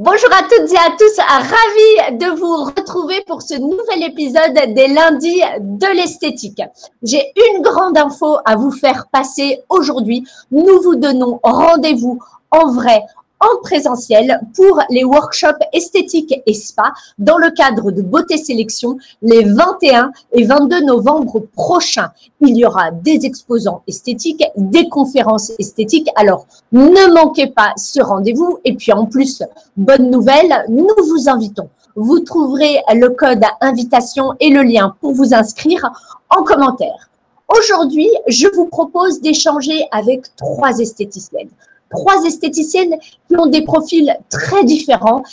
Bonjour à toutes et à tous, ravi de vous retrouver pour ce nouvel épisode des lundis de l'esthétique. J'ai une grande info à vous faire passer aujourd'hui. Nous vous donnons rendez-vous en vrai, en présentiel pour les workshops esthétiques et spa dans le cadre de Beauté Sélection les 21 et 22 novembre prochains. Il y aura des exposants esthétiques, des conférences esthétiques. Alors, ne manquez pas ce rendez-vous. Et puis en plus, bonne nouvelle, nous vous invitons. Vous trouverez le code invitation et le lien pour vous inscrire en commentaire. Aujourd'hui, je vous propose d'échanger avec trois esthéticiennes. Trois esthéticiennes qui ont des profils très différents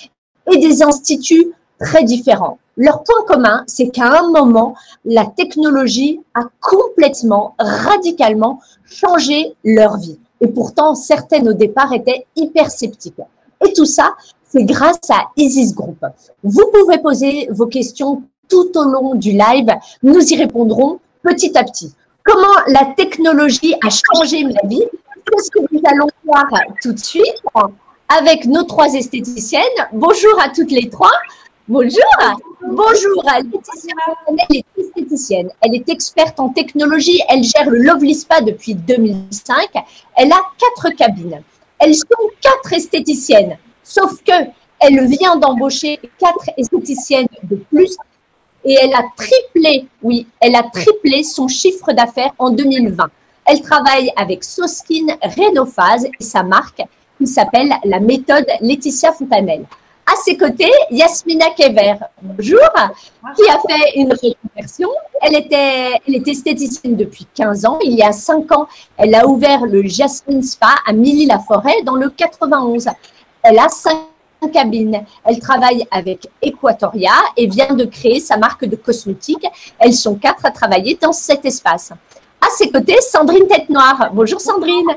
et des instituts très différents. Leur point commun, c'est qu'à un moment, la technologie a complètement, radicalement changé leur vie. Et pourtant, certaines au départ étaient hyper sceptiques. Et tout ça, c'est grâce à Isis Group. Vous pouvez poser vos questions tout au long du live. Nous y répondrons petit à petit. Comment la technologie a changé ma vie? C'est ce que nous allons voir tout de suite avec nos trois esthéticiennes. Bonjour à toutes les trois. Bonjour. Bonjour, Laetitia Fontanelle est esthéticienne. Elle est experte en technologie. Elle gère le Lovely Spa depuis 2005. Elle a 4 cabines. Elles sont 4 esthéticiennes, sauf que elle vient d'embaucher 4 esthéticiennes de plus et elle a triplé, oui, elle a triplé son chiffre d'affaires en 2020. Elle travaille avec Soskin Rénophase et sa marque qui s'appelle la méthode Laetitia Fontanelle. À ses côtés, Yasmina Kever, bonjour, qui a fait une reconversion. Elle est esthéticienne depuis 15 ans. Il y a 5 ans, elle a ouvert le Jasmine Spa à Milly-la-Forêt dans le 91. Elle a 5 cabines. Elle travaille avec Equatoria et vient de créer sa marque de cosmétiques. Elles sont 4 à travailler dans cet espace. À ses côtés, Sandrine Tête-Noire. Bonjour Sandrine.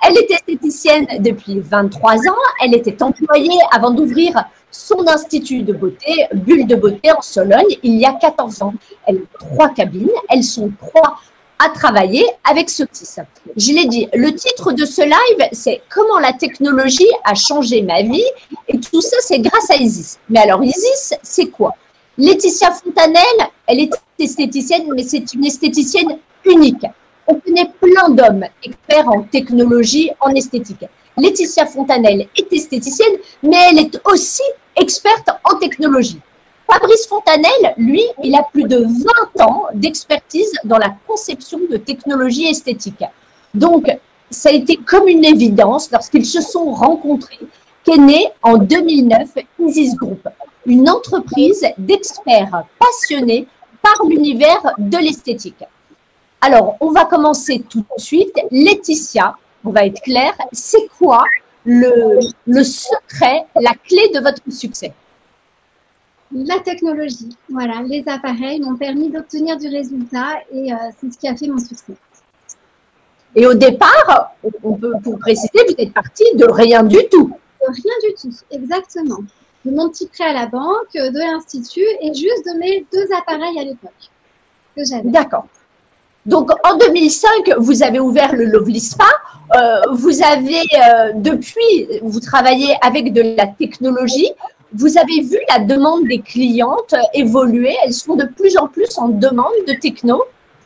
Elle est esthéticienne depuis 23 ans. Elle était employée avant d'ouvrir son institut de beauté, Bulle de beauté en Sologne, il y a 14 ans. Elle a 3 cabines. Elles sont 3 à travailler avec Sotis. Je l'ai dit, le titre de ce live, c'est « Comment la technologie a changé ma vie ?» et tout ça, c'est grâce à Isis. Mais alors, Isis, c'est quoi? Laetitia Fontanelle, elle est esthéticienne, mais c'est une esthéticienne unique. On connaît plein d'hommes experts en technologie, en esthétique. Laetitia Fontanelle est esthéticienne, mais elle est aussi experte en technologie. Fabrice Fontanelle, lui, il a plus de 20 ans d'expertise dans la conception de technologies esthétiques. Donc, ça a été comme une évidence lorsqu'ils se sont rencontrés qu'est née en 2009 Isis Group, une entreprise d'experts passionnés par l'univers de l'esthétique. Alors, on va commencer tout de suite. Laetitia, on va être clair, c'est quoi le secret, la clé de votre succès? La technologie, voilà, les appareils m'ont permis d'obtenir du résultat et c'est ce qui a fait mon succès. Et au départ, on peut, pour préciser, vous êtes partie de rien du tout. De rien du tout, exactement. De mon petit prêt à la banque, de l'institut et juste de mes 2 appareils à l'époque que j'avais. D'accord. Donc, en 2005, vous avez ouvert le Lovely Spa. Vous avez, depuis, vous travaillez avec de la technologie. Vous avez vu la demande des clientes évoluer. Elles sont de plus en plus en demande de techno.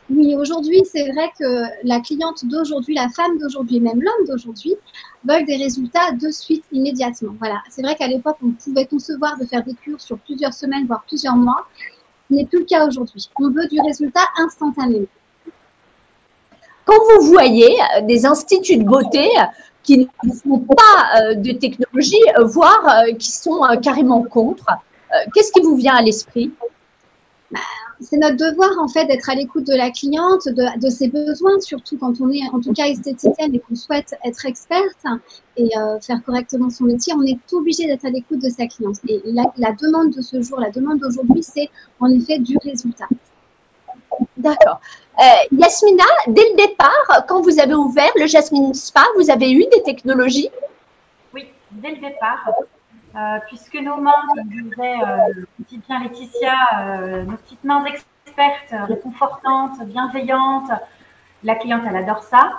Oui, aujourd'hui, c'est vrai que la cliente d'aujourd'hui, la femme d'aujourd'hui, même l'homme d'aujourd'hui, veulent des résultats de suite, immédiatement. Voilà. C'est vrai qu'à l'époque, on pouvait concevoir de faire des cures sur plusieurs semaines, voire plusieurs mois. Ce n'est plus le cas aujourd'hui. On veut du résultat instantanément. Quand vous voyez des instituts de beauté qui ne font pas de technologie, voire qui sont carrément contre, qu'est-ce qui vous vient à l'esprit? C'est notre devoir en fait d'être à l'écoute de la cliente, de ses besoins, surtout quand on est en tout cas esthéticienne et qu'on souhaite être experte et faire correctement son métier, on est obligé d'être à l'écoute de sa cliente. Et la demande de ce jour, la demande d'aujourd'hui, c'est en effet du résultat. D'accord. Yasmina, dès le départ, quand vous avez ouvert le Jasmine Spa, vous avez eu des technologies? Oui, dès le départ, puisque nos mains, comme disait si bien Laetitia, nos petites mains expertes, réconfortantes, bienveillantes, la cliente, elle adore ça.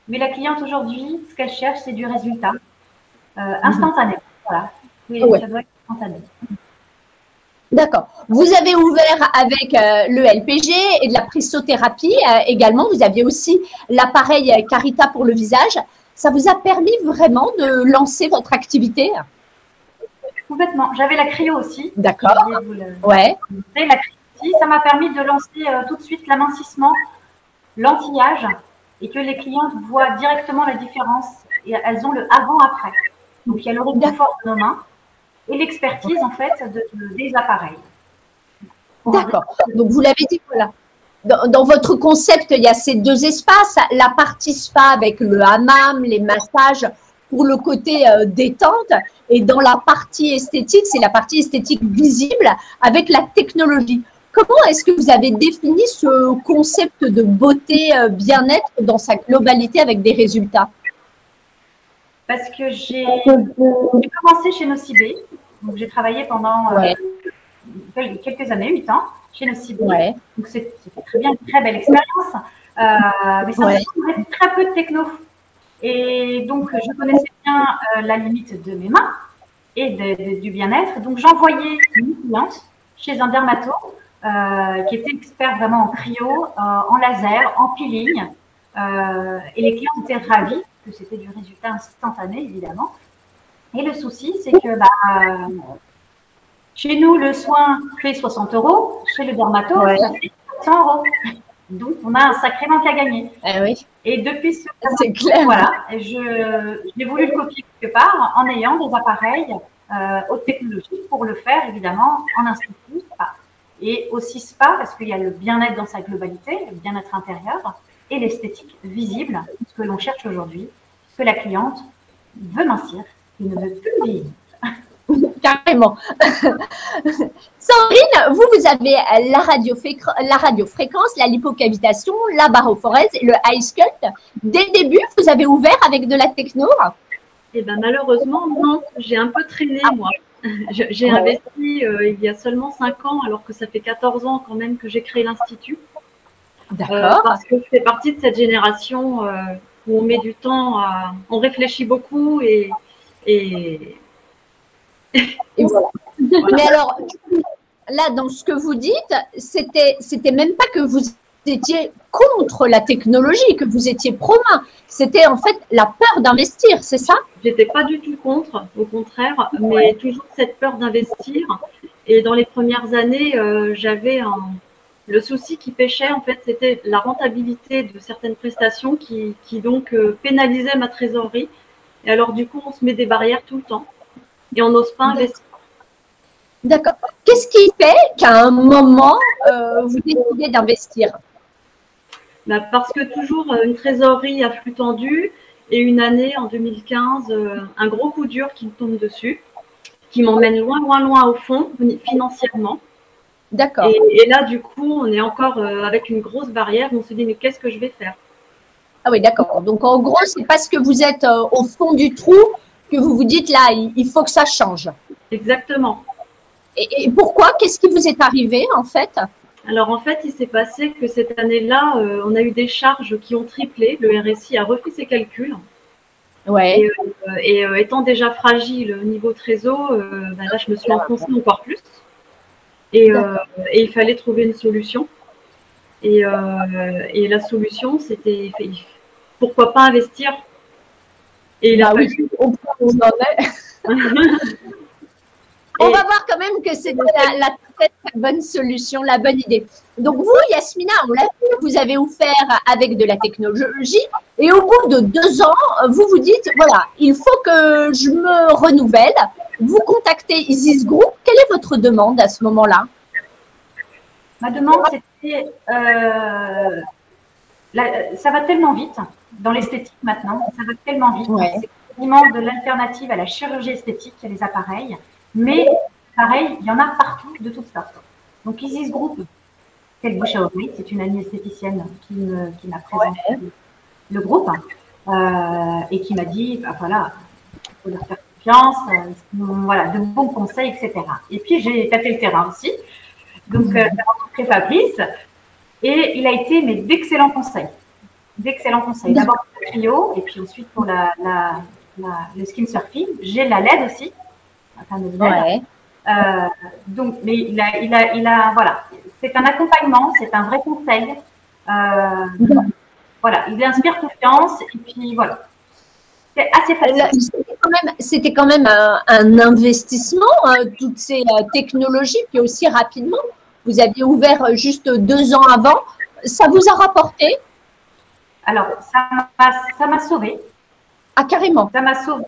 Mais la cliente aujourd'hui, ce qu'elle cherche, c'est du résultat instantané. Voilà. Oui, Ouais. ça doit être instantané. D'accord. Vous avez ouvert avec le LPG et de la prissothérapie également. Vous aviez aussi l'appareil Carita pour le visage. Ça vous a permis vraiment de lancer votre activité? Complètement. J'avais la cryo aussi. D'accord. J'ai oublié de vous le Ouais. montrer. La cryo aussi, ça m'a permis de lancer tout de suite l'amincissement, l'anti-âge, et que les clientes voient directement la différence. Et elles ont le avant-après. Donc, il y a le réconfort de nos mains et l'expertise, en fait, des appareils. D'accord. Donc, vous l'avez dit, voilà. Dans votre concept, il y a ces deux espaces. La partie spa avec le hammam, les massages pour le côté détente. Et dans la partie esthétique, c'est la partie esthétique visible avec la technologie. Comment est-ce que vous avez défini ce concept de beauté bien-être dans sa globalité avec des résultats? Parce que j'ai commencé chez Nocibé. Donc, j'ai travaillé pendant quelques années, 8 ans, chez Nocibé. Ouais. Donc, c'était très bien, une très belle expérience. Mais ça me faisait très peu de techno. Et donc, je connaissais bien la limite de mes mains et du bien-être. Donc, j'envoyais une cliente chez un dermato qui était expert vraiment en cryo, en laser, en peeling. Et les clients étaient ravis, que c'était du résultat instantané, évidemment. Et le souci, c'est que chez nous, le soin fait 60 €. Chez le dermato, ça fait 100 €. Donc, on a un sacré manque à gagner. Oui. Et depuis ce c'est clair. Voilà, j'ai voulu le copier quelque part en ayant des appareils haute technologie pour le faire, évidemment, en institut spa. Et aussi spa, parce qu'il y a le bien-être dans sa globalité, le bien-être intérieur, et l'esthétique visible, ce que l'on cherche aujourd'hui, que la cliente veut mincir et ne veut plus vieillir. Carrément. Sandrine, vous avez la radiofréquence, la lipocavitation, la barophorèse et le high sculpt. Dès le début, vous avez ouvert avec de la techno? Eh ben, malheureusement, non. J'ai un peu traîné, moi. J'ai investi il y a seulement 5 ans, alors que ça fait 14 ans quand même que j'ai créé l'Institut. D'accord. Parce que je fais partie de cette génération où on met du temps à… On réfléchit beaucoup et voilà. Mais alors, là, dans ce que vous dites, c'était même pas que vous étiez contre la technologie, que vous étiez pro-main. C'était en fait la peur d'investir, c'est ça? J'étais pas du tout contre, au contraire, mais toujours cette peur d'investir. Et dans les premières années, j'avais le souci qui pêchait, en fait, c'était la rentabilité de certaines prestations qui donc pénalisaient ma trésorerie. Et alors, du coup, on se met des barrières tout le temps et on n'ose pas investir. D'accord. Qu'est-ce qui fait qu'à un moment, vous décidez d'investir? Parce que toujours une trésorerie à flux tendu et une année, en 2015, un gros coup dur qui me tombe dessus, qui m'emmène loin, loin, loin au fond, financièrement. D'accord. Et là, du coup, on est encore avec une grosse barrière. On se dit, mais qu'est-ce que je vais faire? Ah oui, d'accord. Donc, en gros, c'est parce que vous êtes au fond du trou que vous vous dites, là, il faut que ça change. Exactement. Et pourquoi? Qu'est-ce qui vous est arrivé, en fait? Alors, en fait, il s'est passé que cette année-là, on a eu des charges qui ont triplé. Le RSI a refait ses calculs. Ouais. Et étant déjà fragile au niveau trésor, là, je me suis enfoncée encore plus. Et il fallait trouver une solution. Et la solution, c'était pourquoi pas investir? Et il a fallu… on en est. On va voir quand même que c'était la très bonne solution, la bonne idée. Donc vous, Yasmina, on l'a vu, vous avez offert avec de la technologie et au bout de 2 ans, vous vous dites, voilà, il faut que je me renouvelle. Vous contactez Isis Group. Quelle est votre demande à ce moment-là? Ma demande, c'était… ça va tellement vite dans l'esthétique maintenant, ça va tellement vite. Ouais. C'est quasiment de l'alternative à la chirurgie esthétique, il y a les appareils. Mais pareil, il y en a partout de toutes sortes. Donc Isis Group, quelle bouche à oreille, c'est une amie esthéticienne qui m'a présenté le groupe et qui m'a dit, voilà, il faut leur faire confiance, voilà, de bons conseils, etc. Et puis j'ai tapé le terrain aussi. Donc j'ai rencontré Fabrice et il a été d'excellents conseils. D'excellents conseils. D'abord pour le trio et puis ensuite pour le skin surfing. J'ai la LED aussi. un modèle. Donc, mais voilà, c'est un accompagnement, c'est un vrai conseil. Voilà, il inspire confiance et puis voilà. C'est assez facile. C'était quand même un investissement, toutes ces technologies, puis aussi rapidement. Vous aviez ouvert juste 2 ans avant. Ça vous a rapporté? Alors, ça m'a sauvée. Ah, carrément. Ça m'a sauvée.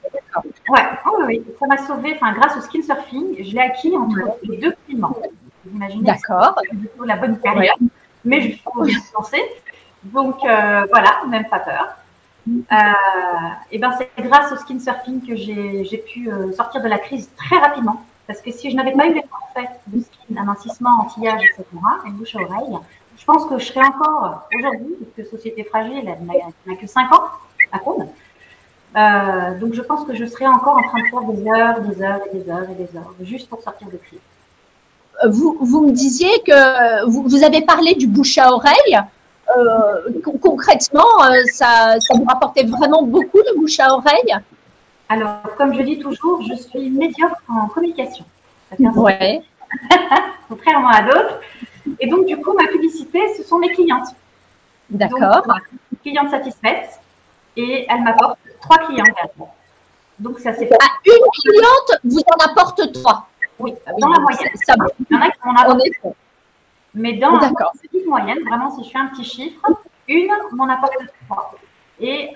Ouais, oui, ça m'a sauvée. Enfin, grâce au skin surfing, je l'ai acquis entre les 2 confinements. Vous imaginez? D'accord. C'est plutôt la bonne période, mais je suis bien lancée. Donc, voilà, même pas peur. Et ben, c'est grâce au skin surfing que j'ai pu sortir de la crise très rapidement. Parce que si je n'avais pas eu les forfaits de skin, amincissement, anti-âge, etc., et bouche à oreille, je pense que je serais encore aujourd'hui, puisque Société Fragile, elle n'a que 5 ans à Cône. Donc, je pense que je serais encore en train de faire des heures, des heures et des heures et des heures, juste pour sortir de crise. Vous me disiez que vous avez parlé du bouche à oreille. Concrètement, ça vous rapportait vraiment beaucoup de bouche à oreille? Alors, comme je dis toujours, je suis médiocre en communication. Ouais. Contrairement à d'autres. Et donc, du coup, ma publicité, ce sont mes clientes. D'accord. Une cliente satisfaite et elle m'apporte 3 clients. Donc, ça c'est. Une cliente vous en apporte 3. Oui, dans la moyenne. Il y en a qui m'en apportent. Mais dans la petite moyenne, vraiment, si je fais un petit chiffre, une m'en apporte 3. Et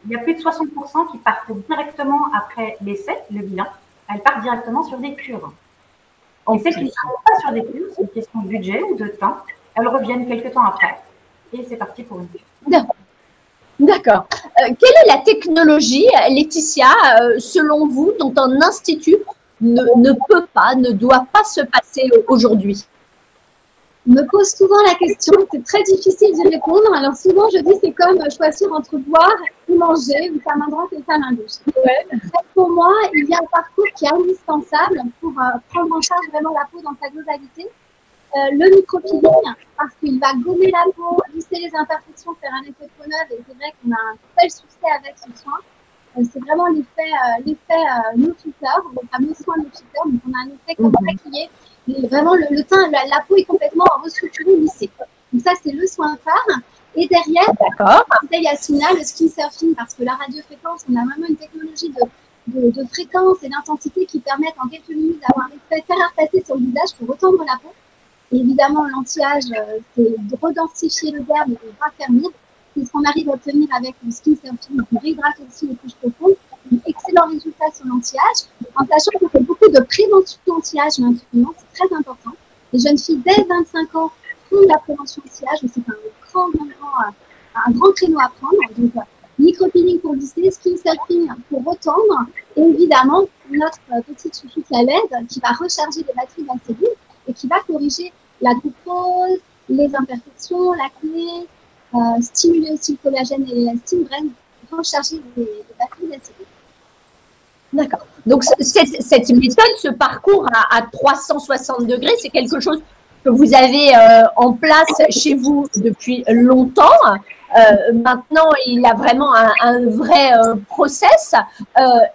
il y a plus de 60% qui partent directement après l'essai, le bilan. Elles partent directement sur des cures. Et celles qui ne sont pas sur des cures, c'est une question de budget ou de temps, elles reviennent quelques temps après. Et c'est parti pour une cure. D'accord. Quelle est la technologie, Laetitia, selon vous, dont un institut ne peut pas, ne doit pas se passer aujourd'hui? On me pose souvent la question, c'est très difficile d'y répondre. Alors souvent, je dis c'est comme choisir entre boire ou manger, ou sa main droite et sa main gauche. Pour moi, il y a un parcours qui est indispensable pour prendre en charge vraiment la peau dans sa globalité. Le micropeeling, parce qu'il va gommer la peau, lisser les imperfections, faire un effet peau neuve, et c'est vrai qu'on a un tel succès avec ce soin. C'est vraiment l'effet no filter, le fameux soin no filter, donc on a un effet comme maquillé. Et vraiment, le teint, la peau est complètement restructurée, lissée. Donc ça, c'est le soin phare. Et derrière, c'est Yasmina, le skin surfing, parce que la radiofréquence, on a vraiment une technologie de fréquence et d'intensité qui permettent en quelques minutes d'avoir l'effet faire repasser sur le visage pour retendre la peau. Et évidemment, l'anti-âge, c'est de redensifier le derme et de raffermir. C'est ce qu'on arrive à obtenir avec le skin surfing. On réhydrate aussi les couches profondes. Excellent résultat sur l'anti-âge, en sachant qu'on fait beaucoup de prévention anti-âge maintenant, c'est très important. Les jeunes filles dès 25 ans font de la prévention anti-âge, c'est un grand créneau à prendre. Donc, micropeeling pour lisser, skin surfing pour retendre, et évidemment, notre petite chouchoute la LED qui va recharger les batteries de la cellule et qui va corriger la glucose, les imperfections, l'acné, stimuler aussi le collagène et l'élastine, bref, recharger les batteries de la cellule. D'accord. Donc, cette méthode, ce parcours à 360 degrés, c'est quelque chose que vous avez en place chez vous depuis longtemps. Maintenant, il a vraiment un vrai process.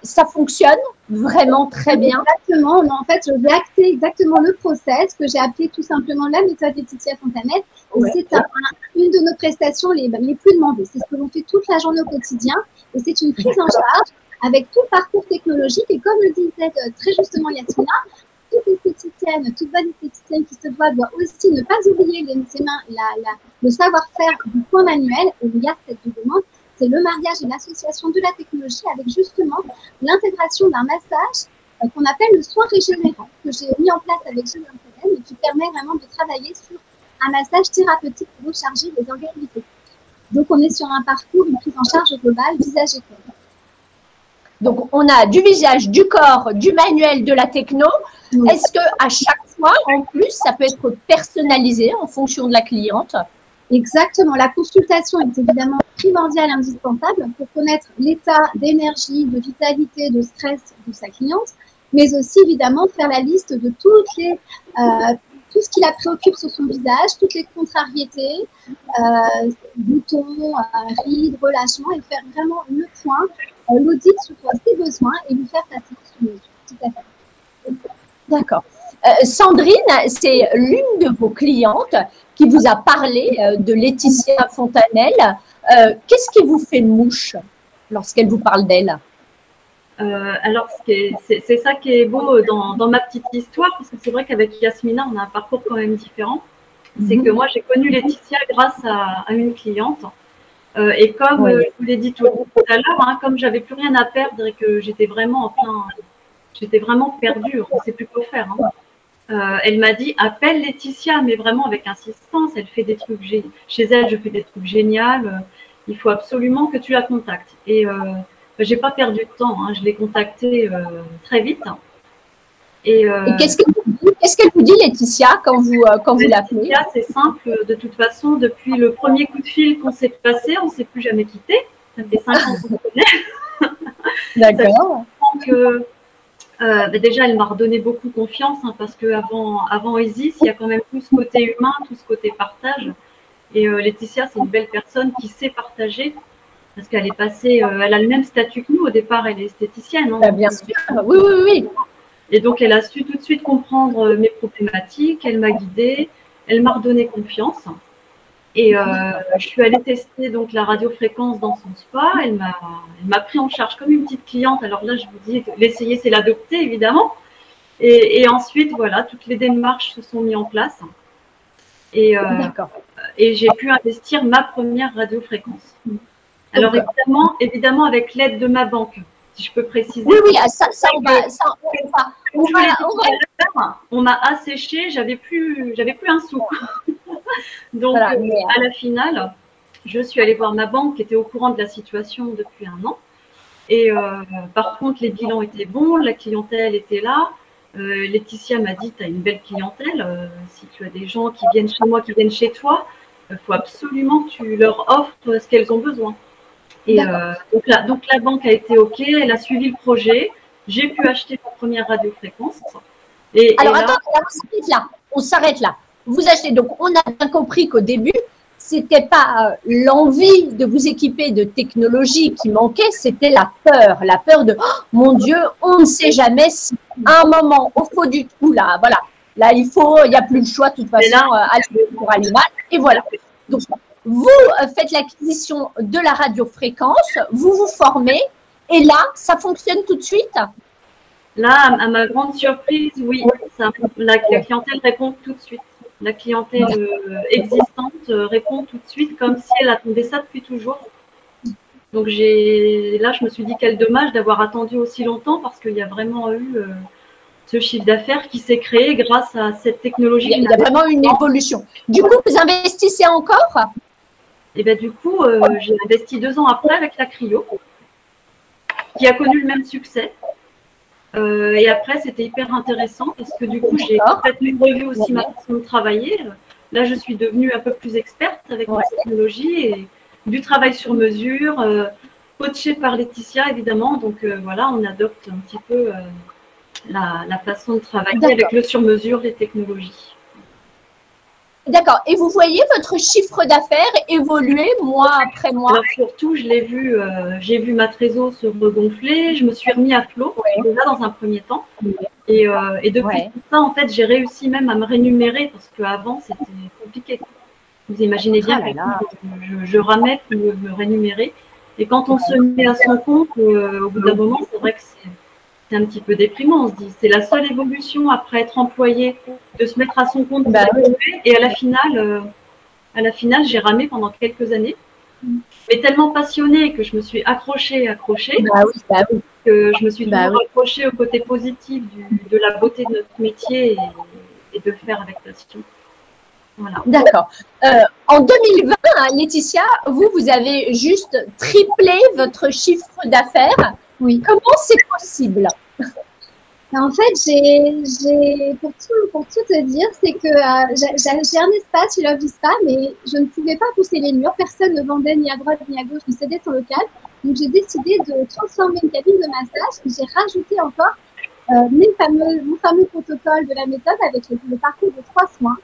Ça fonctionne vraiment très bien. Exactement. En fait, je vais acter exactement le process que j'ai appelé tout simplement la méthode Laetitia Fontanet. C'est une de nos prestations les plus demandées. C'est ce que l'on fait toute la journée au quotidien. Et c'est une prise en charge avec tout le parcours technologique. Et comme le disait très justement Yasmina, toute esthéticienne, toute bonne esthéticienne qui se doit aussi ne pas oublier ses mains, le savoir-faire du point manuel. Et il y a cette demande, c'est le mariage et l'association de la technologie avec justement l'intégration d'un massage qu'on appelle le soin régénérant, que j'ai mis en place avec Gilles Vincent et qui permet vraiment de travailler sur un massage thérapeutique pour recharger les organes vitaux. Donc, on est sur un parcours, une prise en charge globale, visage et corps. Donc, on a du visage, du corps, du manuel, de la techno. Oui. Est-ce qu'à chaque fois, en plus, ça peut être personnalisé en fonction de la cliente? Exactement. La consultation est évidemment primordiale, indispensable pour connaître l'état d'énergie, de vitalité, de stress de sa cliente, mais aussi évidemment faire la liste de tout ce qui la préoccupe sur son visage, toutes les contrariétés, boutons, rides, relâchements, et faire vraiment le point, l'audit sur ses besoins et lui faire passer sur mesure. Tout à fait. D'accord. Sandrine, c'est l'une de vos clientes qui vous a parlé de Laetitia Fontanelle. Qu'est-ce qui vous fait mouche lorsqu'elle vous parle d'elle? Alors, c'est ça qui est beau dans ma petite histoire, parce que c'est vrai qu'avec Yasmina, on a un parcours quand même différent. C'est que moi, j'ai connu Laetitia grâce à une cliente. Et comme je vous l'ai dit tout à l'heure, hein, comme j'avais plus rien à perdre et que j'étais vraiment perdue, on ne sait plus quoi faire. Hein. Elle m'a dit, appelle Laetitia, mais vraiment avec insistance. Elle fait des trucs chez elle, je fais des trucs géniaux. Il faut absolument que tu la contactes. Et j'ai pas perdu de temps. Hein, je l'ai contactée très vite. Et qu'est-ce qu'elle vous dit, Laetitia, quand vous l'appelez? Laetitia, c'est simple. De toute façon, depuis le premier coup de fil qu'on s'est passé, on ne s'est plus jamais quitté. Ça fait 5 ans qu'on se connaît. D'accord. Déjà, elle m'a redonné beaucoup confiance, hein, parce qu'avant Isis, il y a quand même tout ce côté humain, tout ce côté partage. Et Laetitia, c'est une belle personne qui sait partager, parce qu'elle est passée, elle a le même statut que nous. Au départ, elle est esthéticienne. Hein, bien sûr, oui. Et donc, elle a su tout de suite comprendre mes problématiques, elle m'a guidée, elle m'a redonné confiance. Et je suis allée tester donc la radiofréquence dans son spa. Elle m'a pris en charge comme une petite cliente. Alors là, je vous dis, l'essayer, c'est l'adopter, évidemment. Et ensuite, voilà, toutes les démarches se sont mises en place. Et j'ai pu investir ma première radiofréquence. Alors, évidemment, avec l'aide de ma banque. Si je peux préciser. Oui, on m'a asséché, j'avais plus un sou. Donc, à la finale, je suis allée voir ma banque qui était au courant de la situation depuis 1 an. Et par contre, les bilans étaient bons, la clientèle était là. Laetitia m'a dit, tu as une belle clientèle. Si tu as des gens qui viennent chez moi, qui viennent chez toi, il faut absolument que tu leur offres ce qu'elles ont besoin. Et donc la banque a été OK, elle a suivi le projet. J'ai pu acheter ma première radiofréquence. Alors, attends, on s'arrête là. Vous achetez, donc on a bien compris qu'au début, c'était pas l'envie de vous équiper de technologie qui manquait, c'était la peur de oh, mon Dieu, on ne sait jamais si à un moment, au fond du trou, là, voilà, là il n'y a plus de choix de toute façon, pour animal, et voilà. Donc, vous faites l'acquisition de la radiofréquence, vous vous formez, et là, ça fonctionne tout de suite? Là, à ma grande surprise, oui, la clientèle répond tout de suite. La clientèle existante répond tout de suite comme si elle attendait ça depuis toujours. Donc là, je me suis dit quel dommage d'avoir attendu aussi longtemps, parce qu'il y a vraiment eu ce chiffre d'affaires qui s'est créé grâce à cette technologie. Il y a vraiment une évolution. Du coup, vous investissez encore? Et bien du coup, j'ai investi 2 ans après avec la Cryo, qui a connu le même succès. Et après, c'était hyper intéressant parce que du coup, j'ai complètement revu aussi ma façon de travailler. Là, je suis devenue un peu plus experte avec la technologie et du travail sur mesure, coachée par Laetitia, évidemment. Donc, voilà, on adopte un petit peu la façon de travailler avec le sur-mesure, les technologies. D'accord. Et vous voyez votre chiffre d'affaires évoluer mois après mois? Alors surtout, j'ai vu ma trésor se regonfler. Je me suis remis à flot déjà dans un premier temps. Et depuis tout ça, en fait, j'ai réussi même à me rémunérer parce qu'avant, c'était compliqué. Vous imaginez bien que je ramais pour me rémunérer. Et quand on se met à son compte, au bout d'un moment, c'est vrai que c'est un petit peu déprimant. On se dit, c'est la seule évolution après être employé, de se mettre à son compte. Et à la finale, j'ai ramé pendant quelques années. Mais tellement passionnée que je me suis accrochée, que je me suis toujours accrochée au côté positif de la beauté de notre métier et de le faire avec passion. Voilà. D'accord. En 2020, Laetitia, vous avez juste triplé votre chiffre d'affaires. Oui. Comment c'est possible? En fait, pour tout te dire, c'est que j'ai un espace, je l'offre du spa, mais je ne pouvais pas pousser les murs. Personne ne vendait ni à droite ni à gauche, ni cédait son local. Donc, j'ai décidé de transformer une cabine de massage. J'ai rajouté encore mon fameux protocole de la méthode avec le parcours de 3 soins.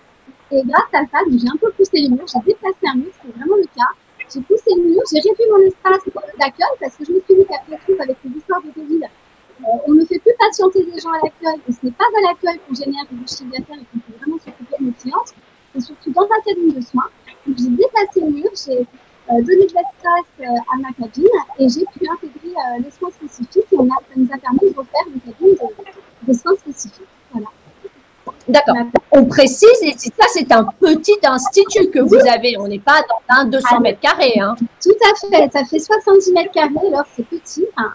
Et grâce à ça, j'ai un peu poussé les murs, j'ai déplacé un mur, c'est vraiment le cas. J'ai poussé le mur, j'ai réduit mon espace d'accueil parce que je me suis dit qu'après tout, avec les histoires de Covid, on ne fait plus patienter des gens à l'accueil, et ce n'est pas à l'accueil qu'on génère du chiffre d'affaires et qu'on peut vraiment s'occuper de nos clientes, c'est surtout dans un cabinet de soins. Donc, j'ai dépassé le mur, j'ai donné de l'espace à ma cabine et j'ai pu intégrer les soins spécifiques et ça nous a permis de refaire une cabine de soins spécifiques. Voilà. D'accord. On précise, et ça, c'est un petit institut que vous avez. On n'est pas dans un 200 mètres carrés. Hein. Tout à fait. Ça fait 70 mètres carrés, alors c'est petit. Enfin,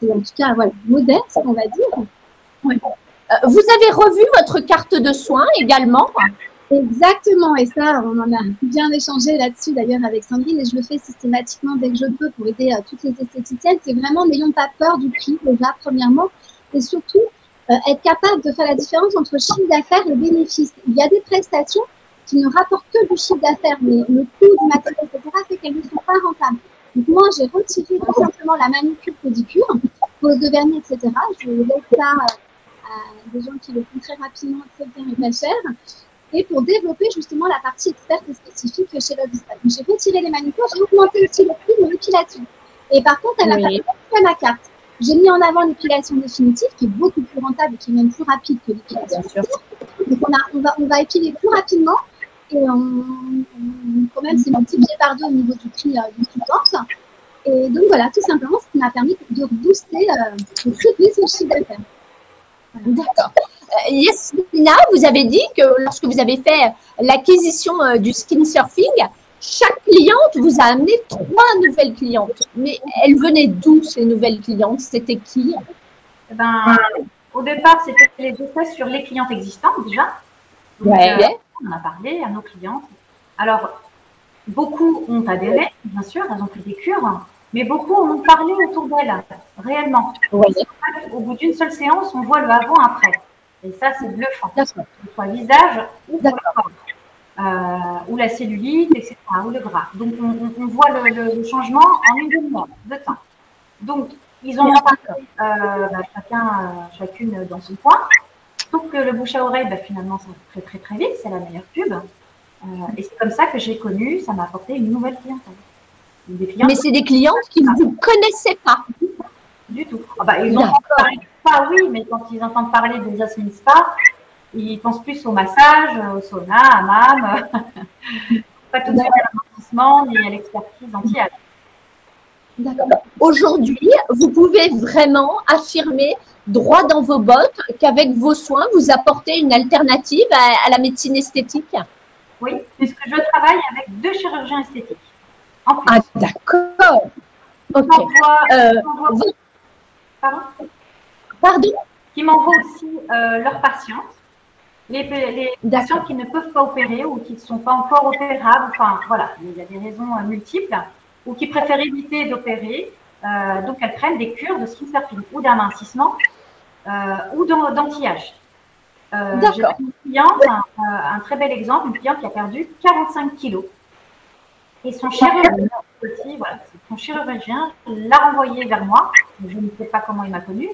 c'est en tout cas voilà, modeste, on va dire. Ouais. Vous avez revu votre carte de soins également? Exactement. Et ça, on en a bien échangé là-dessus d'ailleurs avec Sandrine. Et je le fais systématiquement dès que je peux pour aider toutes les esthéticiennes. C'est vraiment, n'ayons pas peur du prix déjà, premièrement. Et surtout, être capable de faire la différence entre chiffre d'affaires et bénéfice. Il y a des prestations qui ne rapportent que du chiffre d'affaires, mais le coût du matériel, etc., fait qu'elles ne sont pas rentables. Donc moi, j'ai retiré tout simplement la manucure, pédicure, pose de vernis, etc. Je laisse ça à des gens qui le font très rapidement, très bien et pas cher. Et pour développer justement la partie experte et spécifique chez Lovista. Donc j'ai retiré les manucures, j'ai augmenté aussi le prix de l'épilation. Et par contre, elle n'a pas fait ma carte. J'ai mis en avant l'épilation définitive qui est beaucoup plus rentable et qui est même plus rapide que l'épilation. Donc on va épiler plus rapidement et quand même c'est multiplié par 2 au niveau du prix du support. Et donc voilà, tout simplement, ce qui m'a permis de booster, de tripler son chiffre d'affaires. Voilà. D'accord. Yasmina, vous avez dit que lorsque vous avez fait l'acquisition du skin surfing, chaque cliente vous a amené 3 nouvelles clientes. Mais elles venaient d'où ces nouvelles clientes? C'était qui? Au départ, c'était les effets sur les clientes existantes déjà. Donc, on a parlé à nos clientes. Alors, beaucoup ont adhéré, bien sûr, elles ont pris des cures, mais beaucoup ont parlé autour d'elles, réellement. Ouais. Au bout d'une seule séance, on voit le avant-après. Et ça, c'est bluffant. Que ce soit le visage ou le corps. Ou la cellulite, etc., ou le gras. Donc, on voit le changement en une demi-heure de temps. Donc, ils ont reparlé chacune dans son coin. Sauf que le bouche à oreille, finalement, ça va très, très vite. C'est la meilleure pub. Et c'est comme ça que j'ai connu, ça m'a apporté une nouvelle clientèle. Mais c'est des clientes qui ne vous connaissaient pas. Du tout. Ils ont parlé de spa, oui, mais quand ils entendent parler de Jasmine Spa, ils pensent plus au massage, au sauna, à hammam, pas tout de suite à l'amortissement ni à l'expertise anti-âge. D'accord. Aujourd'hui, vous pouvez vraiment affirmer droit dans vos bottes qu'avec vos soins, vous apportez une alternative à la médecine esthétique? Oui, puisque je travaille avec 2 chirurgiens esthétiques. En plus. Ah, d'accord. Ok. Pardon? Qui m'envoient aussi leurs patientes. Les patients qui ne peuvent pas opérer ou qui ne sont pas encore opérables, enfin voilà, il y a des raisons multiples, ou qui préfèrent éviter d'opérer, donc elles prennent des cures de skin surfing ou d'amincissement ou d'anti-âge. J'ai une cliente, un très bel exemple, une cliente qui a perdu 45 kilos. Et son chirurgien aussi, voilà, son chirurgien l'a renvoyé vers moi, je ne sais pas comment il m'a connue,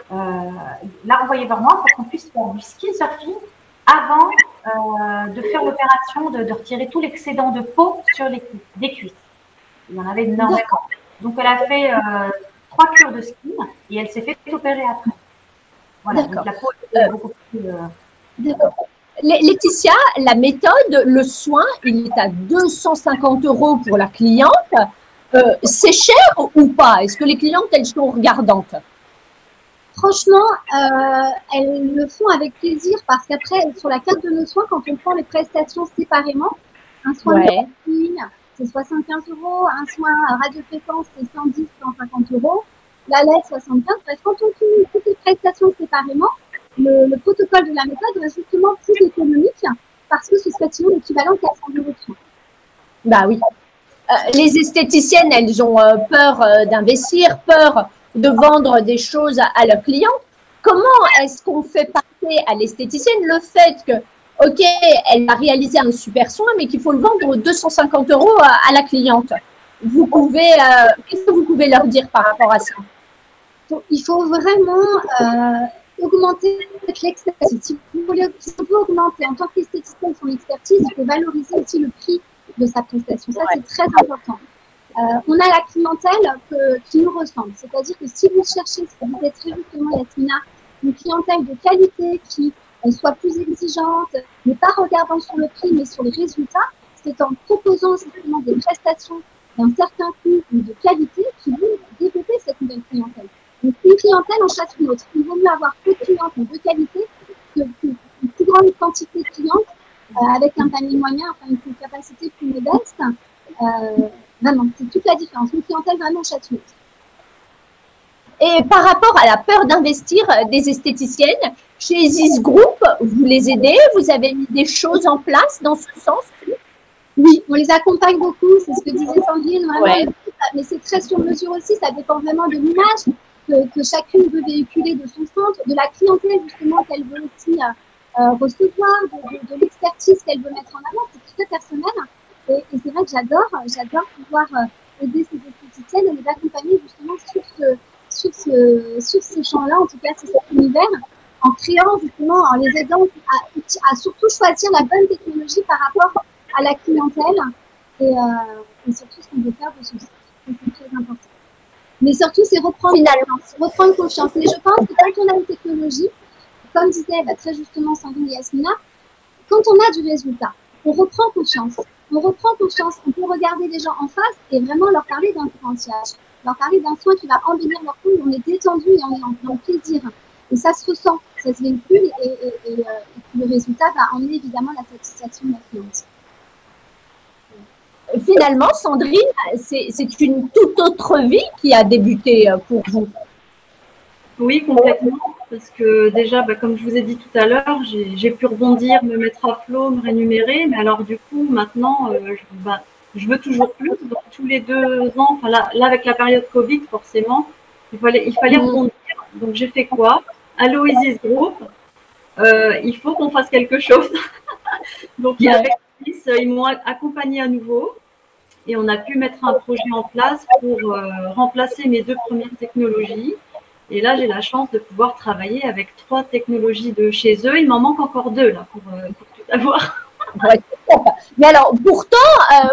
l'a renvoyé vers moi pour qu'on puisse faire du skin surfing avant de faire l'opération de retirer tout l'excédent de peau sur des cuisses. Il y en avait énormément. Donc, elle a fait 3 cures de skin et elle s'est fait opérer après. Voilà, donc la peau est beaucoup plus… D'accord. Laetitia, la méthode, le soin, il est à 250 € pour la cliente. C'est cher ou pas? Est-ce que les clientes, elles sont regardantes? Franchement, elles le font avec plaisir parce qu'après, sur la carte de nos soins, quand on prend les prestations séparément, un soin de ligne, c'est 75 €, un soin radiofréquence, c'est 110, 150 €, la LED, 75. Bref, quand on fait toutes les prestations séparément, le protocole de la méthode est justement plus économique parce que ce serait sinon l'équivalent de 400 € de soins. Bah oui. Les esthéticiennes, elles ont peur d'investir, peur de vendre des choses à leurs clients. Comment est-ce qu'on fait passer à l'esthéticienne le fait que, ok, elle va réaliser un super soin, mais qu'il faut le vendre 250 € à la cliente? Vous pouvez, qu'est-ce que vous pouvez leur dire par rapport à ça? Donc, il faut vraiment augmenter l'expertise. Si on veut augmenter en tant qu'esthéticienne son expertise, il faut valoriser aussi le prix de sa prestation. Ça, c'est très important. On a la clientèle qui nous ressemble. C'est-à-dire que si vous cherchez, ce que vous êtes très justement, Yasmina, une clientèle de qualité qui soit plus exigeante, mais pas regardant sur le prix, mais sur les résultats, c'est en proposant justement des prestations d'un certain coût ou de qualité qui vont développer cette nouvelle clientèle. Donc, une clientèle en chasse une autre. Il vaut mieux avoir peu de clients de qualité qu'une plus grande quantité de clients avec un panier moyen, enfin une capacité plus modeste. Vraiment, c'est toute la différence. Une clientèle vraiment chasse une autre. Et par rapport à la peur d'investir des esthéticiennes, chez Isis Group, vous les aidez, vous avez mis des choses en place dans ce sens? Oui, on les accompagne beaucoup, c'est ce que disait Sandrine, vraiment, ouais. Mais c'est très sur mesure aussi, ça dépend vraiment de l'image que chacune veut véhiculer de son centre, de la clientèle justement qu'elle veut aussi recevoir, de l'expertise qu'elle veut mettre en avant, c'est très personnel. Et c'est vrai que j'adore pouvoir aider ces esthéticiennes et les accompagner justement sur ces champs-là, en tout cas sur cet univers, en créant justement, en les aidant à surtout choisir la bonne technologie par rapport à la clientèle et surtout ce qu'on veut faire de ce site. C'est très important. Mais surtout, c'est reprendre confiance. Mais je pense que quand on a une technologie, comme disait très justement Sandrine et Yasmina, quand on a du résultat, on reprend confiance. On peut regarder les gens en face et vraiment leur parler d'un différenciage, leur parler d'un soin qui va embellir leur peau, on est détendu et on est en plaisir. Et ça se ressent, ça se véhicule et le résultat va emmener évidemment la satisfaction de la cliente. Finalement, Sandrine, c'est une toute autre vie qui a débuté pour vous. Oui, complètement. Parce que déjà, comme je vous ai dit tout à l'heure, j'ai pu rebondir, me mettre à flot, me rémunérer. Mais alors, du coup, maintenant, je veux toujours plus. Donc, tous les 2 ans, là, avec la période Covid, forcément, il fallait rebondir. Donc, j'ai fait quoi? Allô, Isis Group, il faut qu'on fasse quelque chose. Donc, avec Isis, ils m'ont accompagnée à nouveau. Et on a pu mettre un projet en place pour remplacer mes 2 premières technologies. Et là, j'ai la chance de pouvoir travailler avec 3 technologies de chez eux. Il m'en manque encore 2 là pour tout avoir. Mais alors, pourtant,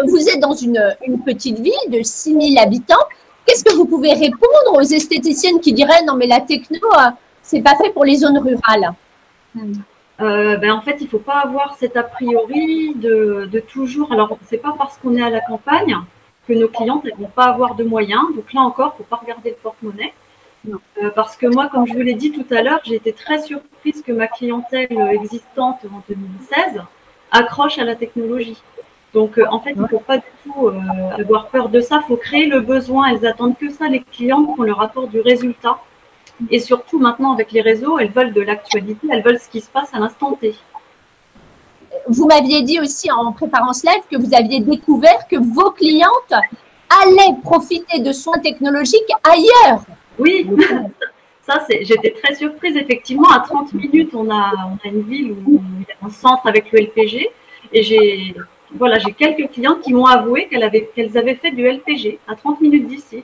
vous êtes dans une petite ville de 6000 habitants. Qu'est-ce que vous pouvez répondre aux esthéticiennes qui diraient non, mais la techno, c'est pas fait pour les zones rurales? En fait, il ne faut pas avoir cet a priori de toujours. Alors, c'est pas parce qu'on est à la campagne que nos clientes ne vont pas avoir de moyens. Donc là encore, il ne faut pas regarder le porte-monnaie. Parce que moi, comme je vous l'ai dit tout à l'heure, j'ai été très surprise que ma clientèle existante en 2016 accroche à la technologie. Donc, en fait, il ne faut pas du tout avoir peur de ça. Il faut créer le besoin. Elles attendent que ça, les clientes, qu'on leur apporte du résultat. Et surtout, maintenant, avec les réseaux, elles veulent de l'actualité. Elles veulent ce qui se passe à l'instant T. Vous m'aviez dit aussi en préparant ce live que vous aviez découvert que vos clientes allaient profiter de soins technologiques ailleurs. Oui, ça, j'étais très surprise. Effectivement, à 30 minutes, on a une ville où il y a un centre avec le LPG. Et j'ai quelques clientes qui m'ont avoué qu'elles avaient fait du LPG à 30 minutes d'ici.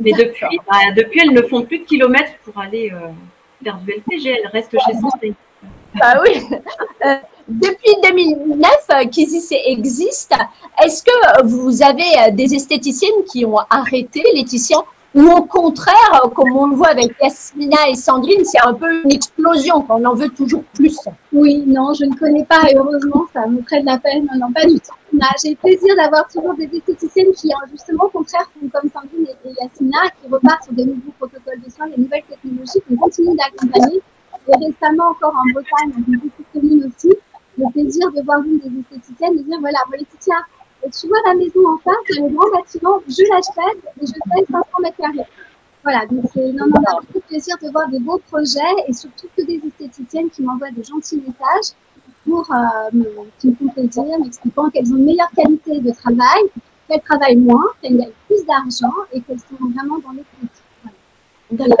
Mais depuis, elles ne font plus de kilomètres pour aller faire du LPG. Elles restent chez Santé. Ah oui. Depuis 2009 qu'Isis existe, est-ce que vous avez des esthéticiennes qui ont arrêté, Laetitia, ou au contraire, comme on le voit avec Yasmina et Sandrine, c'est un peu une explosion, qu'on en veut toujours plus? Oui, non, je ne connais pas, et heureusement, ça me ferait de la peine, non, pas du tout. J'ai le plaisir d'avoir toujours des esthéticiennes qui, justement, au contraire, comme Sandrine et Yasmina, qui repartent sur des nouveaux protocoles de soins, des nouvelles technologies, qu'on continue d'accompagner. Et récemment, encore en Bretagne, dans une petite commune aussi, le plaisir de voir une des esthéticiennes et dire, voilà, Laetitia, tu vois la maison en face, le grand bâtiment, je l'achète et je paye 500 mètres carrés. Voilà, donc on a beaucoup de plaisir de voir des beaux projets et surtout que des esthéticiennes qui m'envoient de gentils messages pour qui me font plaisir, m'expliquant qu'elles ont une meilleure qualité de travail, qu'elles travaillent moins, qu'elles gagnent plus d'argent et qu'elles sont vraiment dans le produit. Voilà.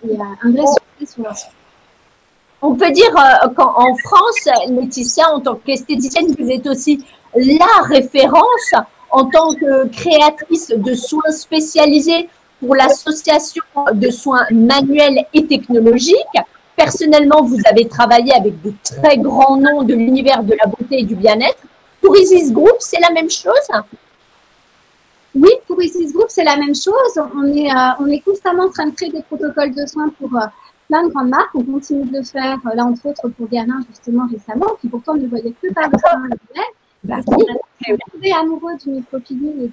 Il y a un vrai succès sur leur site. On peut dire qu'en France, Laetitia, en tant qu'esthéticienne, vous êtes aussi la référence en tant que créatrice de soins spécialisés pour l'association de soins manuels et technologiques. Personnellement, vous avez travaillé avec de très grands noms de l'univers de la beauté et du bien-être. Pour Isis Group, c'est la même chose? Oui, pour Isis Group, c'est la même chose. On est constamment en train de créer des protocoles de soins pour plein de grandes marques. On continue de le faire, là, entre autres, pour Guerlain, justement, récemment, qui pourtant ne voyait que par le soin de l'aide. On est tombé amoureux du micropilule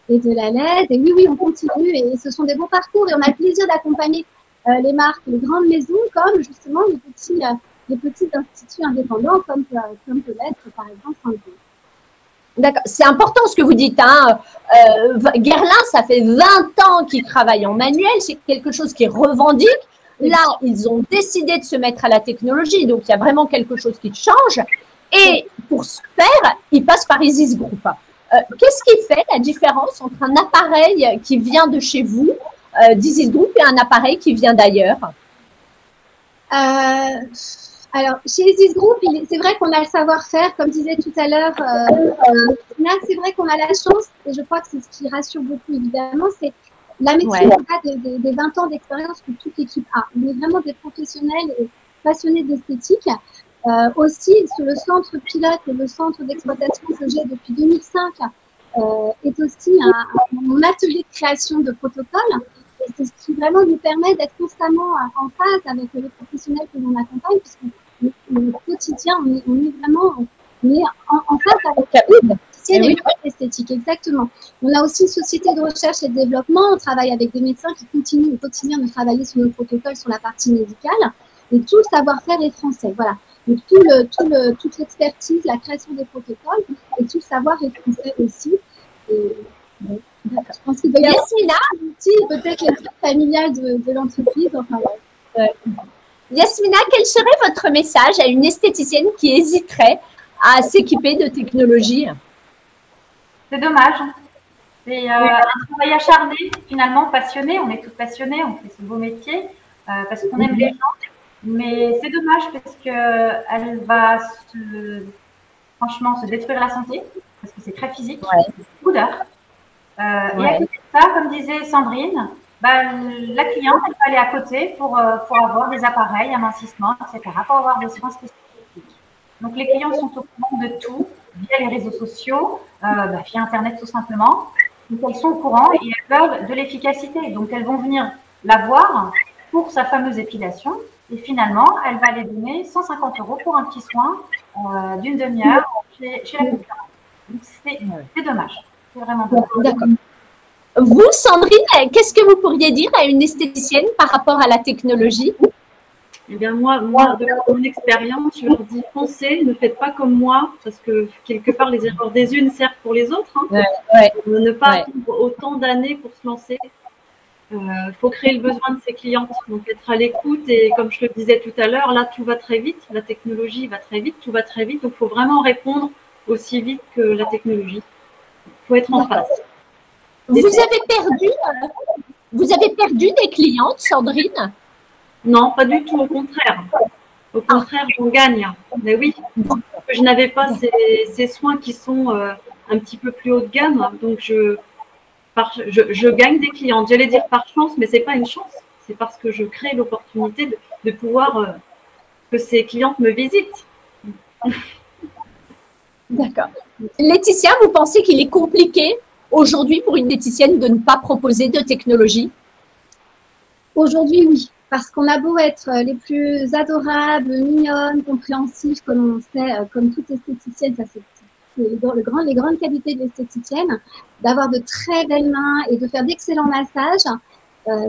et de la LED. Et oui, on continue. Et ce sont des bons parcours. Et on a le plaisir d'accompagner les marques, les grandes maisons, comme justement les petits instituts indépendants, comme peut l'être, par exemple, Saint-Denis. D'accord. C'est important ce que vous dites. Hein. Guerlain, ça fait 20 ans qu'ils travaillent en manuel. C'est quelque chose qui revendique. Là, ils ont décidé de se mettre à la technologie. Donc, il y a vraiment quelque chose qui change. Et pour ce faire, ils passent par Isis Group. Qu'est-ce qui fait la différence entre un appareil qui vient de chez vous, d'Isis Group, et un appareil qui vient d'ailleurs? Alors, chez Isis Group, c'est vrai qu'on a le savoir-faire, comme disait tout à l'heure. Là, c'est vrai qu'on a la chance, et je crois que c'est ce qui rassure beaucoup, évidemment, c'est la maîtrise des 20 ans d'expérience que toute l'équipe a. On est vraiment des professionnels et passionnés d'esthétique. Aussi, sur le centre pilote et le centre d'exploitation que j'ai depuis 2005 est aussi mon atelier de création de protocoles. C'est ce qui vraiment nous permet d'être constamment en phase avec les professionnels que l'on accompagne, puisque au quotidien, on est vraiment en phase avec l'esthétique, exactement. On a aussi une société de recherche et de développement. On travaille avec des médecins qui continuent au quotidien de travailler sur nos protocoles sur la partie médicale. Et tout le savoir-faire est français. Voilà. Donc, toute l'expertise, la création des protocoles et tout le savoir est français aussi. Et, je pense qu'il doit y avoir aussi peut-être l'esprit familial de l'entreprise. Enfin, Yasmina, quel serait votre message à une esthéticienne qui hésiterait à s'équiper de technologie? C'est dommage. C'est un travail acharné, finalement passionné. On est tous passionnés, on fait ce beau métier parce qu'on aime les gens. Mais c'est dommage parce qu'elle va franchement se détruire la santé parce que c'est très physique, beaucoup d'heures. Et à côté de ça, comme disait Sandrine, la cliente, elle va aller à côté pour avoir des appareils, amincissement, etc., pour avoir des soins spécifiques. Donc, les clients sont au courant de tout via les réseaux sociaux, via Internet tout simplement. Donc, elles sont au courant et elles veulent de l'efficacité. Donc, elles vont venir la voir pour sa fameuse épilation. Et finalement, elle va les donner 150 € pour un petit soin d'une demi-heure chez la concurrence. Donc, c'est dommage. C'est vraiment dommage. D'accord. Vous, Sandrine, qu'est-ce que vous pourriez dire à une esthéticienne par rapport à la technologie? Eh bien, moi, de mon expérience, je leur dis foncez, ne faites pas comme moi, parce que quelque part, les erreurs des unes servent pour les autres. Hein. Ne pas attendre autant d'années pour se lancer. Faut créer le besoin de ses clientes, donc être à l'écoute. Et comme je le disais tout à l'heure, là, tout va très vite. La technologie va très vite, tout va très vite. Donc, il faut vraiment répondre aussi vite que la technologie. Il faut être en face. Vous avez perdu des clientes, Sandrine? Non, pas du tout, au contraire. Au contraire, on gagne. Mais oui, je n'avais pas ces soins qui sont un petit peu plus haut de gamme. Donc, je gagne des clientes. J'allais dire par chance, mais ce n'est pas une chance. C'est parce que je crée l'opportunité de pouvoir que ces clientes me visitent. D'accord. Laetitia, vous pensez qu'il est compliqué aujourd'hui pour une esthéticienne de ne pas proposer de technologie? Aujourd'hui, oui. Parce qu'on a beau être les plus adorables, mignonnes, compréhensives, comme on sait, comme toute esthéticienne, ça c'est les grandes qualités de l'esthéticienne, d'avoir de très belles mains et de faire d'excellents massages.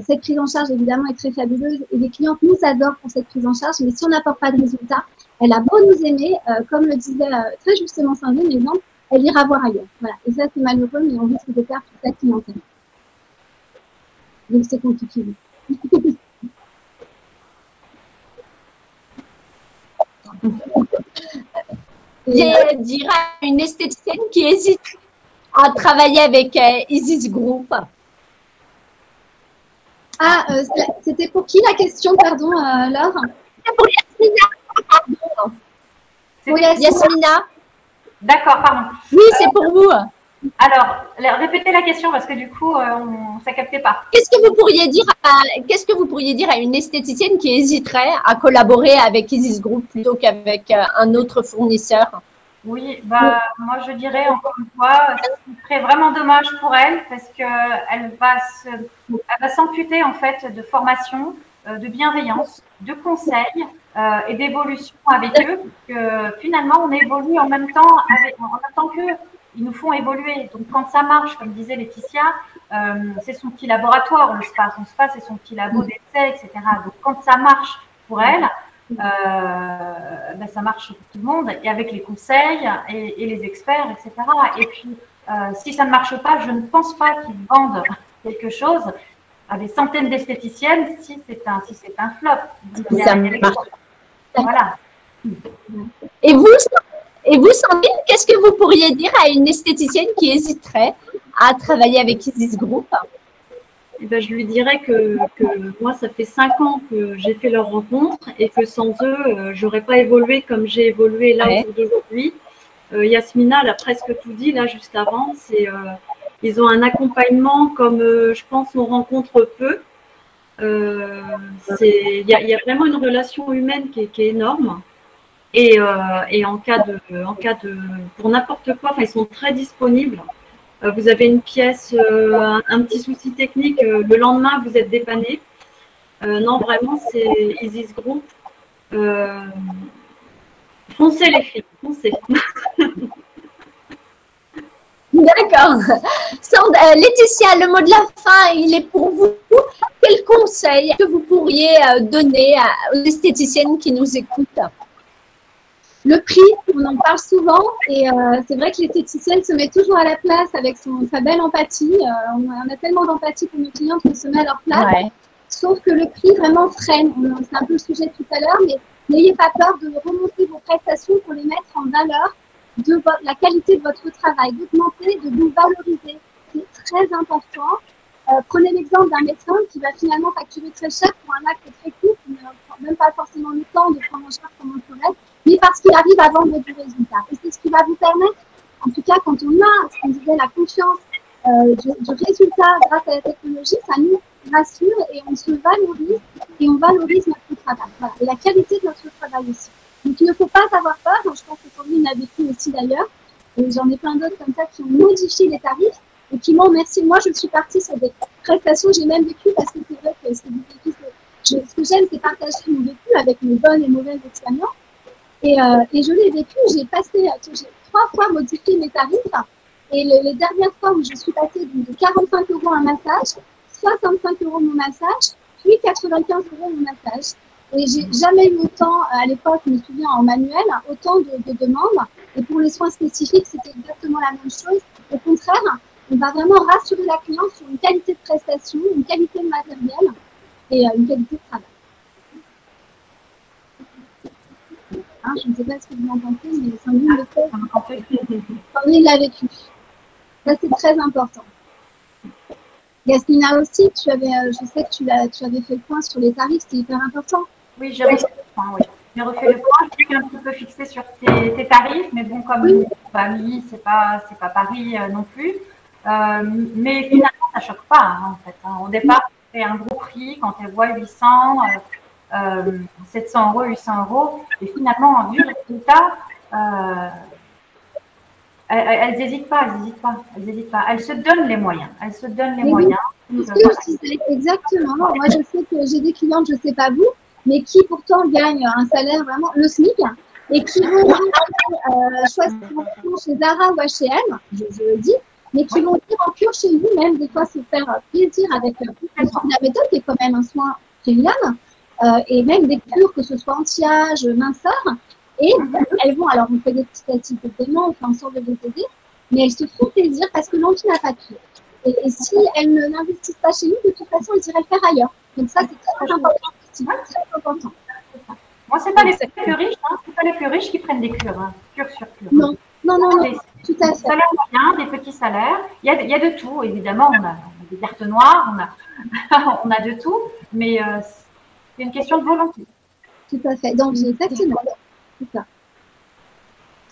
Cette prise en charge, évidemment, est très fabuleuse et les clientes nous adorent pour cette prise en charge. Mais si on n'apporte pas de résultat, elle a beau nous aimer, comme le disait très justement Sandrine, exemple, elle ira voir ailleurs. Voilà. Et ça, c'est malheureux, mais on risque de perdre toute la clientèle. Donc, c'est compliqué. Dire à une esthéticienne qui hésite à travailler avec Isis Group? C'était pour qui la question, pardon, Laure? C'est pour Yasmina. Pour Yasmina. D'accord, pardon. Oui, c'est pour vous. Alors, répétez la question parce que du coup, ça ne captait pas. Qu'est-ce que vous pourriez dire à une esthéticienne qui hésiterait à collaborer avec Isis Group plutôt qu'avec un autre fournisseur? Oui, bah, moi je dirais encore une fois, ce serait vraiment dommage pour elle parce qu'elle va s'amputer en fait de formation, de bienveillance, de conseils et d'évolution avec eux. Que finalement, on évolue en même temps en même temps qu'eux. Ils nous font évoluer. Donc quand ça marche, comme disait Laetitia, c'est son petit laboratoire, le spa. Son spa, c'est son petit labo d'essai, etc. Donc quand ça marche pour elle, ben ça marche pour tout le monde et avec les conseils et les experts, etc. Et puis, si ça ne marche pas, je ne pense pas qu'ils vendent quelque chose à des centaines d'esthéticiennes si c'est un flop. Ça marche. Voilà. Et vous, Sandrine, qu'est-ce que vous pourriez dire à une esthéticienne qui hésiterait à travailler avec Isis Group? Eh ben, je lui dirais que moi, ça fait 5 ans que j'ai fait leur rencontre et que sans eux, j'aurais pas évolué comme j'ai évolué là au jour d'aujourd'hui. Yasmina, elle a presque tout dit là juste avant. Ils ont un accompagnement comme je pense on rencontre peu. Il y a vraiment une relation humaine qui est énorme. Et en cas de pour n'importe quoi, enfin, ils sont très disponibles. Vous avez une pièce, un petit souci technique, le lendemain, vous êtes dépanné. Non, vraiment, c'est Isis Group. Foncez les filles, foncez. D'accord. Laetitia, le mot de la fin, il est pour vous. Quel conseil que vous pourriez donner aux esthéticiennes qui nous écoutent? Le prix, on en parle souvent et c'est vrai que l'esthéticienne se met toujours à la place avec sa belle empathie. On a tellement d'empathie pour nos clientes qu'on se met à leur place. Ouais. Sauf que le prix vraiment freine. C'est un peu le sujet tout à l'heure, mais n'ayez pas peur de remonter vos prestations pour les mettre en valeur de la qualité de votre travail, d'augmenter, de vous valoriser. C'est très important. Prenez l'exemple d'un médecin qui va finalement facturer très cher pour un acte très court, qui n'a même pas forcément le temps de prendre en charge comme on pourrait, mais parce qu'il arrive à vendre du résultat. Et c'est ce qui va vous permettre, en tout cas quand on a, ce qu'on disait, la confiance du résultat grâce à la technologie, ça nous rassure et on se valorise et on valorise notre travail. Voilà. Et la qualité de notre travail aussi. Donc il ne faut pas avoir peur, je pense que Sandrine l'a vécu aussi d'ailleurs, et j'en ai plein d'autres comme ça qui ont modifié les tarifs et qui m'ont remercié. Moi je suis partie sur des prestations, j'ai même vécu parce que c'est vrai que ce que j'aime c'est partager mon vécu avec mes bonnes et mauvaises expériences. Et je l'ai vécu, j'ai 3 fois modifié mes tarifs. Et les dernières fois où je suis passée de 45 € un massage, 65 € mon massage, puis 95 € mon massage. Et j'ai jamais eu autant, à l'époque, je me souviens, en manuel, autant de demandes. Et pour les soins spécifiques, c'était exactement la même chose. Au contraire, on va vraiment rassurer la cliente sur une qualité de prestation, une qualité de matériel et une qualité de travail. Je ne sais pas ce que vous en pensez, mais Sandrine le fait. Sandrine l'a vécu. Ça, c'est très important. Yasmina aussi, je sais que tu avais fait le point sur les tarifs, c'était hyper important. Oui, j'ai refait le point, oui. J'ai refait le point, je suis un petit peu fixée sur tes tarifs, mais bon, comme famille, c'est pas Paris non plus. Mais finalement, ça ne choque pas, hein, en fait. Hein. Au départ, c'est un gros prix quand elle voit 800, 700 €, 800 €. Et finalement, vu le résultat, elles n'hésitent pas. Elles se donnent les moyens. Exactement. Moi, je sais que j'ai des clientes, je ne sais pas vous, mais qui pourtant gagnent un salaire vraiment le SMIC et qui vont choisir chez Zara ou H&M, je le dis, mais qui vont dire en cure chez vous, même des fois se faire plaisir avec la méthode qui est quand même un soin génial, et même des cures, que ce soit anti-âge, minceur. Et elles vont, alors on fait des petits actifs de paiement, on fait en sorte de les aider, mais elles se font plaisir parce que l'envie n'a pas de prix. Et si elles n'investissent pas chez nous, de toute façon, elles iraient le faire ailleurs. Donc ça, c'est très important. C'est très important. Moi, ce n'est pas les plus riches, hein. C'est pas les plus riches qui prennent des cures, hein. Cure sur cure. Non, tout à fait. Salaires moyens, des petits salaires. Il y a de tout, évidemment. On a des cartes noires, on a de tout, mais c'est une question de volonté. Tout à fait. Donc, exactement. C'est ça.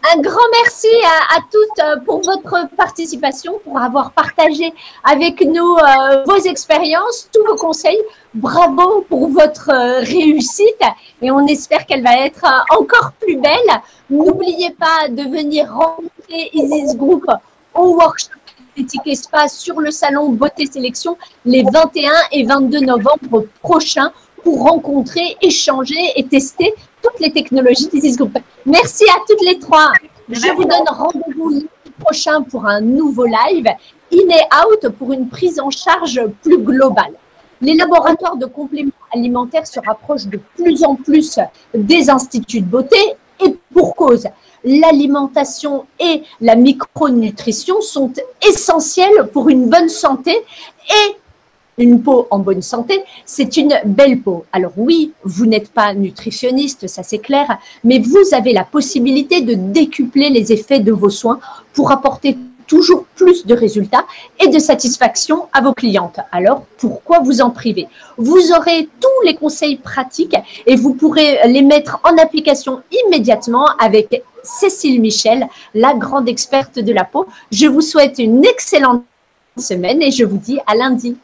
Un grand merci à toutes pour votre participation, pour avoir partagé avec nous vos expériences, tous vos conseils. Bravo pour votre réussite et on espère qu'elle va être encore plus belle. N'oubliez pas de venir rencontrer Isis Group au workshop Esthétique Espace sur le salon Beauté Sélection les 21 et 22 novembre prochains pour rencontrer, échanger et tester toutes les technologies d'Isis Group. Merci à toutes les trois. Je vous donne rendez-vous lundi prochain pour un nouveau live in et out pour une prise en charge plus globale. Les laboratoires de compléments alimentaires se rapprochent de plus en plus des instituts de beauté et pour cause. L'alimentation et la micronutrition sont essentielles pour une bonne santé et une peau en bonne santé, c'est une belle peau. Alors oui, vous n'êtes pas nutritionniste, ça c'est clair, mais vous avez la possibilité de décupler les effets de vos soins pour apporter toujours plus de résultats et de satisfaction à vos clientes. Alors, pourquoi vous en priver? Vous aurez tous les conseils pratiques et vous pourrez les mettre en application immédiatement avec Cécile Michel, la grande experte de la peau. Je vous souhaite une excellente semaine et je vous dis à lundi.